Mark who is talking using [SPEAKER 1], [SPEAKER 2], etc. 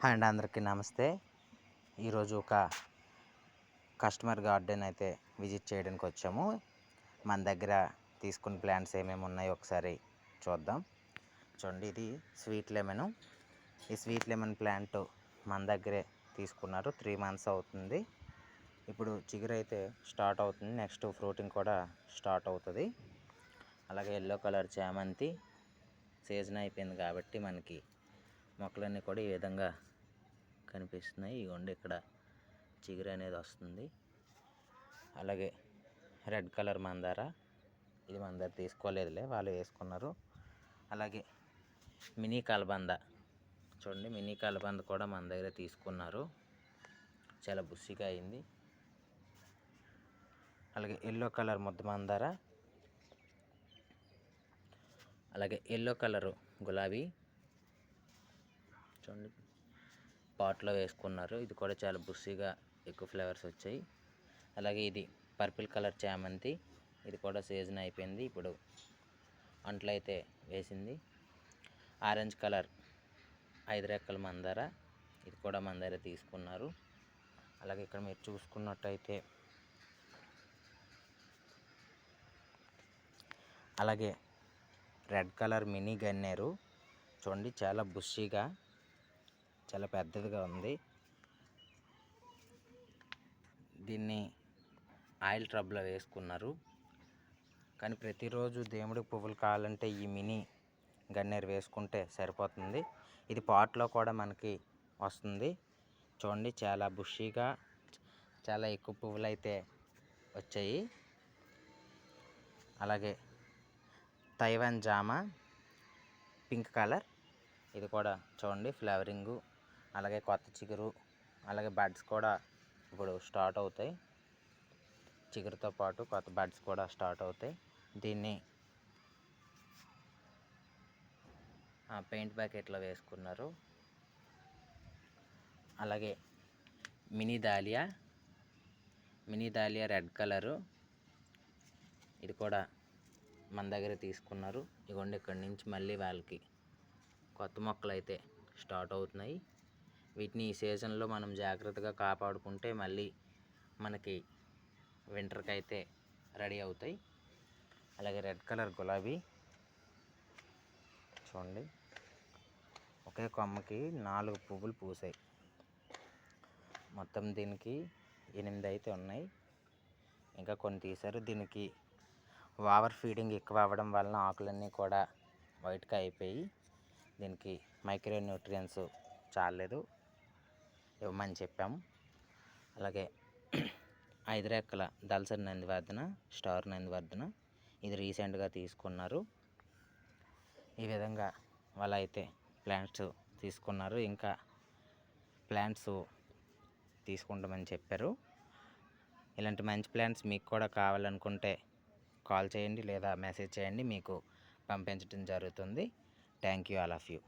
[SPEAKER 1] Hi అండి, అందరికీ నమస్తే. ఈరోజు ఒక కస్టమర్ గార్డెన్ అయితే విజిట్ చేయడానికి వచ్చాము. మన దగ్గర తీసుకున్న ప్లాంట్స్ ఏమేమి ఉన్నాయో ఒకసారి చూద్దాం. చూడండి, ఇది స్వీట్ లెమన్. ఈ స్వీట్ లెమన్ ప్లాంట్ మన దగ్గరే తీసుకున్నారు. 3 months అవుతుంది. ఇప్పుడు చిగురు అయితే స్టార్ట్ అవుతుంది. నెక్స్ట్ ఫ్రూటింగ్ కూడా స్టార్ట్ అవుతుంది. అలాగే ఎల్లో కలర్ చామంతి సీజన్ అయిపోయింది కాబట్టి మనకి మొక్కలన్నీ కూడా ఈ విధంగా కనిపిస్తున్నాయి. ఇగోండి, ఇక్కడ చిగురు అనేది వస్తుంది. అలాగే రెడ్ కలర్ మందార, ఇది మన దగ్గర తీసుకోలేదులే, వాళ్ళు వేసుకున్నారు. అలాగే మినీ కలబంద, చూడండి, మినీ కలబంద కూడా మన దగ్గర తీసుకున్నారు. చాలా బుషిగా అయింది. అలాగే ఎల్లో కలర్ ముద్ద మందార, అలాగే ఎల్లో కలరు గులాబీ, చూడండి, పాట్లో వేసుకున్నారు. ఇది కూడా చాలా బుషిగా ఎక్కువ ఫ్లవర్స్ వచ్చాయి. అలాగే ఇది పర్పుల్ కలర్ చామంతి, ఇది కూడా సీజన్ అయిపోయింది, ఇప్పుడు అంట్లు అయితే వేసింది. ఆరెంజ్ కలర్ 5 రెక్కల మందార, ఇది కూడా మన దగ్గర తీసుకున్నారు. అలాగే ఇక్కడ మీరు చూసుకున్నట్టయితే అలాగే రెడ్ కలర్ మినీ గన్నేరు, చూడండి, చాలా బుషిగా చాలా పెద్దదిగా ఉంది. దీన్ని ఆయిల్ ట్రబ్లో వేసుకున్నారు. కానీ ప్రతిరోజు దేవుడికి పువ్వులు కావాలంటే ఈ మినీ గన్నేరు వేసుకుంటే సరిపోతుంది. ఇది పాట్లో కూడా మనకి వస్తుంది. చూడండి, చాలా బుషిగా చాలా ఎక్కువ పువ్వులు అయితే వచ్చాయి. అలాగే తైవాన్ జామ పింక్ కలర్, ఇది కూడా చూడండి ఫ్లవరింగు, అలాగే కొత్త చిగురు, అలాగే బడ్స్ కూడా ఇప్పుడు స్టార్ట్ అవుతాయి. చిగురుతో పాటు కొత్త బడ్స్ కూడా స్టార్ట్ అవుతాయి. దీన్ని పెయింట్ బకెట్లో వేసుకున్నారు. అలాగే మినీ దాలియా రెడ్ కలరు, ఇది కూడా మన దగ్గర తీసుకున్నారు. ఇదిగోండి, ఇక్కడి నుంచి మళ్ళీ వాళ్ళకి కొత్త మొక్కలు అయితే స్టార్ట్ అవుతున్నాయి. వీటిని ఈ సీజన్లో మనం జాగ్రత్తగా కాపాడుకుంటే మళ్ళీ మనకి వింటర్కి అయితే రెడీ అవుతాయి. అలాగే రెడ్ కలర్ గులాబీ, చూడండి, ఒకే కొమ్మకి 4 పువ్వులు పూసాయి. మొత్తం దీనికి 8 అయితే ఉన్నాయి. ఇంకా కొన్ని తీశారు. దీనికి ఓవర్ ఫీడింగ్ ఎక్కువ అవ్వడం వలన ఆకులన్నీ కూడా వైట్గా అయిపోయి దీనికి మైక్రో న్యూట్రియన్స్ చాలేదు, ఇవ్వమని చెప్పాము. అలాగే 5 రెక్కల దళసరి నందివర్ధన, స్టార్ నందివర్ధన, ఇది రీసెంట్గా తీసుకున్నారు. ఈ విధంగా వాళ్ళు అయితే ప్లాంట్స్ తీసుకున్నారు. ఇంకా ప్లాంట్స్ తీసుకుంటామని చెప్పారు. ఇలాంటి మంచి ప్లాంట్స్ మీకు కూడా కావాలనుకుంటే కాల్ చేయండి లేదా మెసేజ్ చేయండి, మీకు పంపించడం జరుగుతుంది. Thank you all of you.